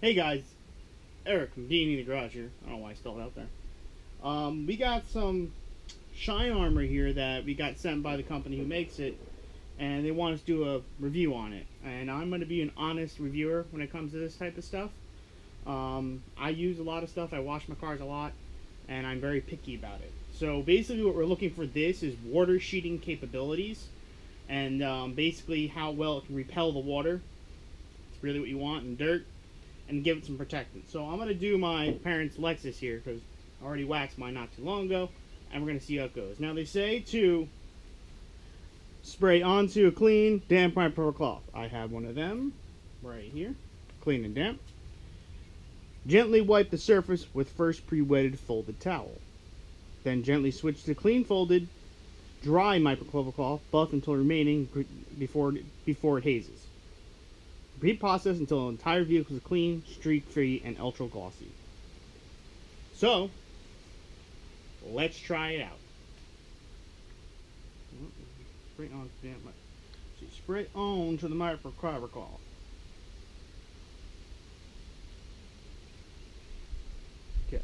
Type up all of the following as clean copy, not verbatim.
Hey guys, Eric from D&E the Garage here. I don't know why I spelled it out there. We got some shine armor here that we got sent by the company who makes it, and they want us to do a review on it. And I'm going to be an honest reviewer when it comes to this type of stuff. I use a lot of stuff, I wash my cars a lot, and I'm very picky about it. So basically what we're looking for this is water sheeting capabilities, and basically how well it can repel the water. It's really what you want in dirt, and give it some protectant. So I'm going to do my parents' Lexus here because I already waxed mine not too long ago, and we're going to see how it goes. Now they say to spray onto a clean, damp microfiber cloth. I have one of them right here, clean and damp. Gently wipe the surface with first pre-wetted folded towel. Then gently switch to clean folded, dry microfiber cloth, buff until remaining before it hazes. Repeat process until the entire vehicle is clean, streak-free, and ultra glossy. So, let's try it out. Spray on to the microfiber cloth. Okay.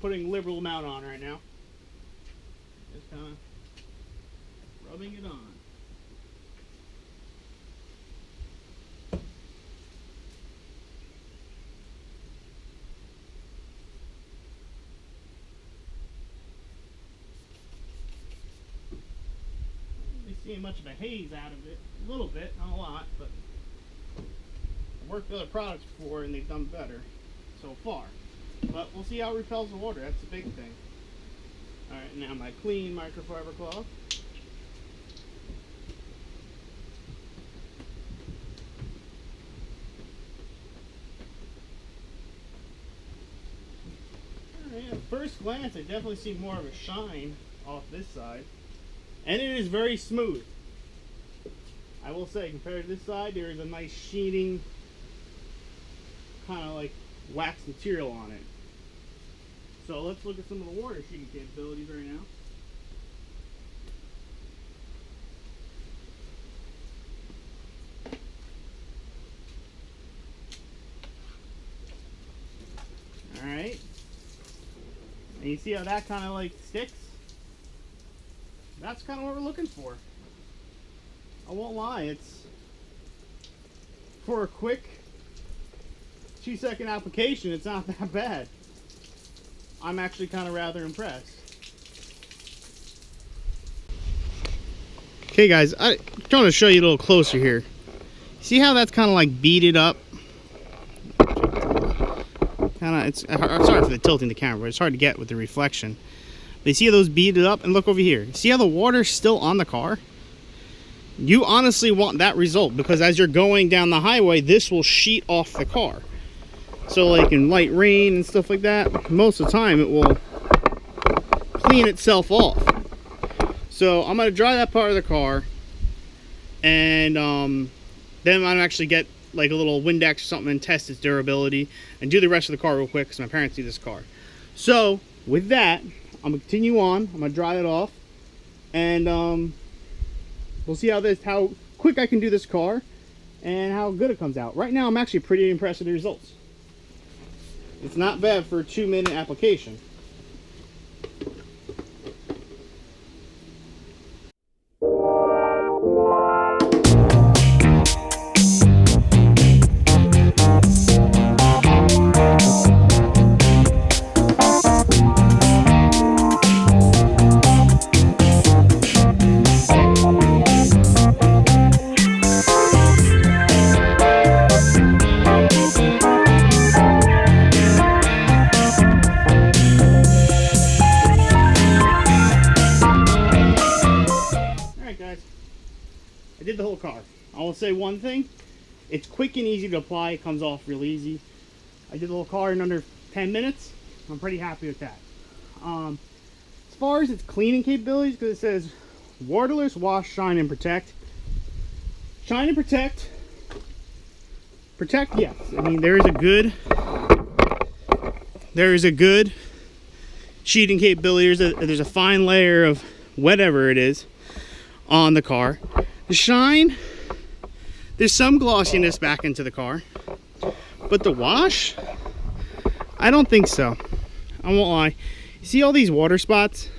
Putting a liberal amount on right now. Just kind of rubbing it on. Not really seeing much of a haze out of it. A little bit, not a lot, but I've worked with other products before and they've done better so far. But we'll see how it repels the water. That's the big thing. Alright, now my clean microfiber cloth. Alright, at first glance I definitely see more of a shine off this side. And it is very smooth. I will say, compared to this side, there is a nice sheening, kind of like wax material on it. So let's look at some of the water sheeting capabilities right now. Alright. And you see how that kind of like sticks? That's kind of what we're looking for. I won't lie, it's for a quick 2-second application, it's not that bad. I'm actually kind of rather impressed. Okay guys, I'm trying to show you a little closer here. See how that's kind of like beaded up? I'm sorry for the tilting the camera, but it's hard to get with the reflection. But you see those beaded up? And look over here. See how the water's still on the car? You honestly want that result because as you're going down the highway, this will sheet off the car. So like in light rain and stuff like that, most of the time it will clean itself off. So I'm going to dry that part of the car, and then I'm going to actually get like a little Windex or something and test its durability and do the rest of the car real quick because my parents do this car. So with that, I'm going to continue on. I'm going to dry it off, and we'll see how quick I can do this car and how good it comes out. Right now I'm actually pretty impressed with the results. It's not bad for a 2-minute application. I did the whole car. I will say one thing, it's quick and easy to apply. It comes off real easy. I did the whole car in under 10 minutes. I'm pretty happy with that. As far as its cleaning capabilities, because it says waterless, wash, shine, and protect. Shine and protect Protect, yes. I mean, there is a good sheeting capability. There's a fine layer of whatever it is on the car. The shine, there's some glossiness back into the car, but the wash, I don't think so. I won't lie. You see all these water spots?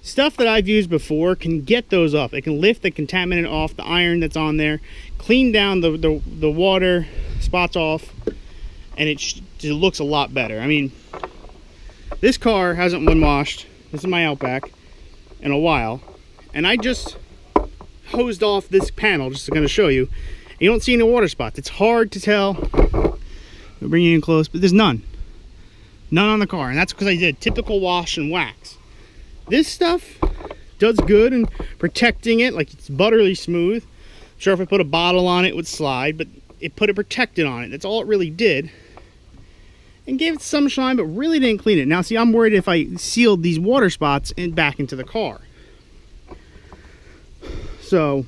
Stuff that I've used before can get those off. It can lift the contaminant off, the iron that's on there, clean down the water spots off, and it looks a lot better. I mean, this car hasn't been washed, this is my Outback, in a while, and I just hosed off this panel, just going to show you. You don't see any water spots. It's hard to tell. I'll bring you in close, but there's none on the car, and that's because I did typical wash and wax. This stuff does good in protecting it, like it's buttery smooth. Sure, if I put a bottle on it, it would slide, but it put a protectant on it. That's all it really did. And gave it some shine, but really didn't clean it. Now, see, I'm worried if I sealed these water spots back into the car. So,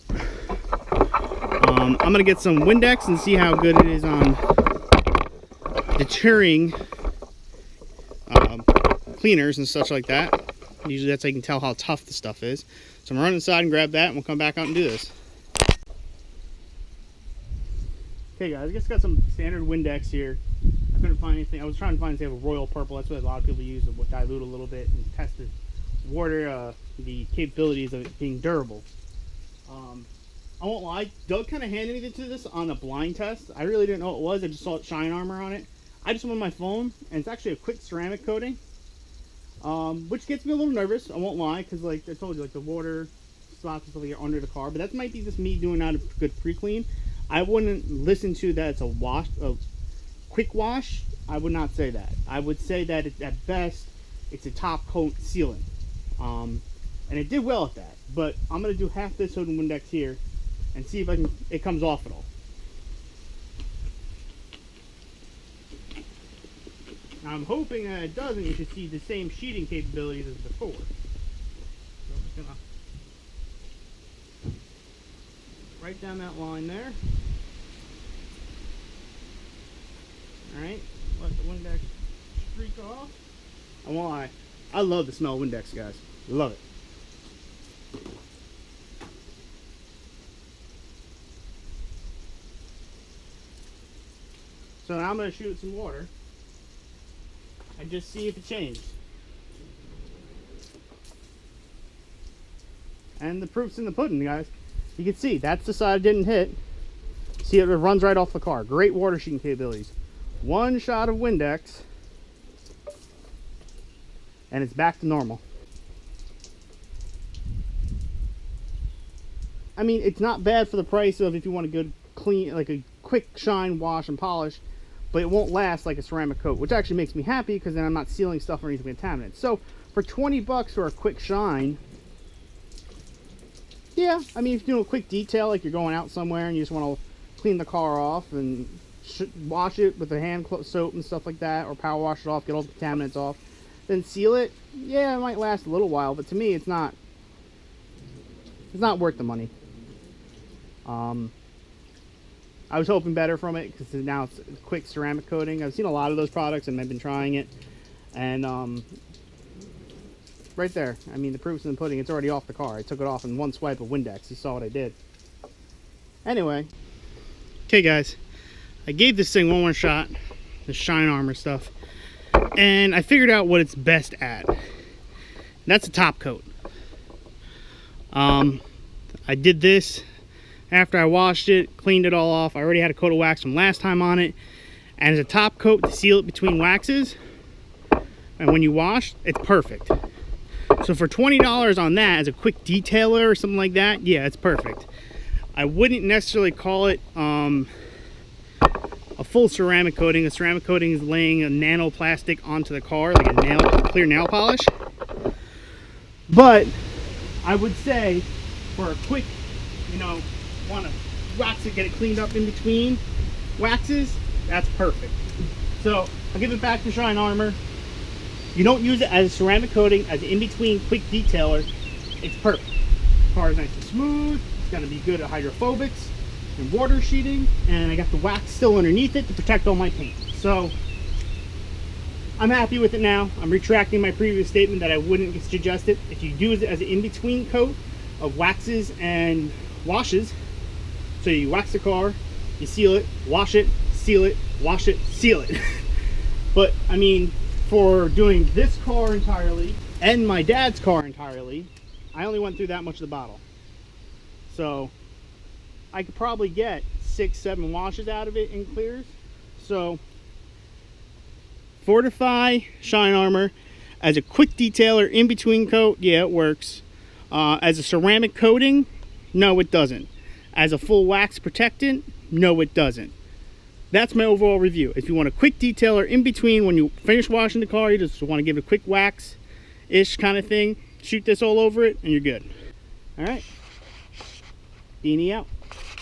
I'm going to get some Windex and see how good it is on deterring cleaners and such like that. Usually that's how you can tell how tough the stuff is. So I'm going to run inside and grab that, and we'll come back out and do this. Okay guys, I just got some standard Windex here. I couldn't find anything. I was trying to find a royal purple. That's what a lot of people use to dilute a little bit and test the water, the capabilities of it being durable. I won't lie, Doug kind of handed me to this on a blind test. I really didn't know what it was. I just saw it shine armor on it. I just went on my phone, and it's actually a quick ceramic coating, which gets me a little nervous. I won't lie, because like I told you, like the water spots and stuff like are under the car. But that might be just me doing out a good pre-clean. I wouldn't listen to that it's a quick wash. I would not say that. I would say that at best it's a top coat sealant, and it did well at that. But I'm gonna do half this Hood and Windex here, and see if it comes off at all. Now I'm hoping that it doesn't. You should see the same sheeting capabilities as before. So I'm just gonna right down that line there. Alright, let the Windex streak off. I won't lie, I love the smell of Windex, guys. Love it. So now I'm going to shoot some water and just see if it changed. And the proof's in the pudding, guys. You can see that's the side it didn't hit. See, it runs right off the car. Great water sheeting capabilities. One shot of Windex and it's back to normal. I mean, it's not bad for the price of if you want a good clean, like a quick shine, wash, and polish, but it won't last like a ceramic coat, which actually makes me happy because then I'm not sealing stuff underneath the contaminants. So for 20 bucks for a quick shine, yeah, I mean, if you're doing a quick detail, like you're going out somewhere and you just want to clean the car off and wash it with a hand soap and stuff like that, or power wash it off, get all the contaminants off, then seal it, yeah, it might last a little while, but to me it's not worth the money. I was hoping better from it because now it's a quick ceramic coating. I've seen a lot of those products and I've been trying it, and right there, I mean, the proof's in the pudding. It's already off the car. I took it off in one swipe of Windex. You saw what I did. Anyway, okay guys, I gave this thing one more shot, the shine armor stuff, and I figured out what it's best at. And that's a top coat. I did this after I washed it, cleaned it all off. I already had a coat of wax from last time on it, and as a top coat to seal it between waxes, and when you wash, it's perfect. So for $20 on that as a quick detailer or something like that, yeah, it's perfect. I wouldn't necessarily call it a full ceramic coating. A ceramic coating is laying a nanoplastic onto the car, like a clear nail polish. But I would say for a quick, you know, want to wax it, get it cleaned up in between waxes, that's perfect. So I'll give it back to Shine Armor. You don't use it as a ceramic coating, as an in-between quick detailer, it's perfect. The car is nice and smooth. It's going to be good at hydrophobics. and water sheeting, and I got the wax still underneath it to protect all my paint. So I'm happy with it now. I'm retracting my previous statement that I wouldn't suggest it. If you use it as an in-between coat of waxes and washes, so you wax the car, you seal it, wash it, seal it, wash it, seal it. But I mean, for doing this car entirely and my dad's car entirely, I only went through that much of the bottle. So I could probably get 6-7 washes out of it in clears. So Fortify Shine Armor as a quick detailer in between coat, yeah, it works. As a ceramic coating, no, it doesn't. As a full wax protectant, no, it doesn't. That's my overall review. If you want a quick detailer in between when you finish washing the car, you just want to give it a quick wax-ish kind of thing, shoot this all over it, and you're good. All right. D&E out.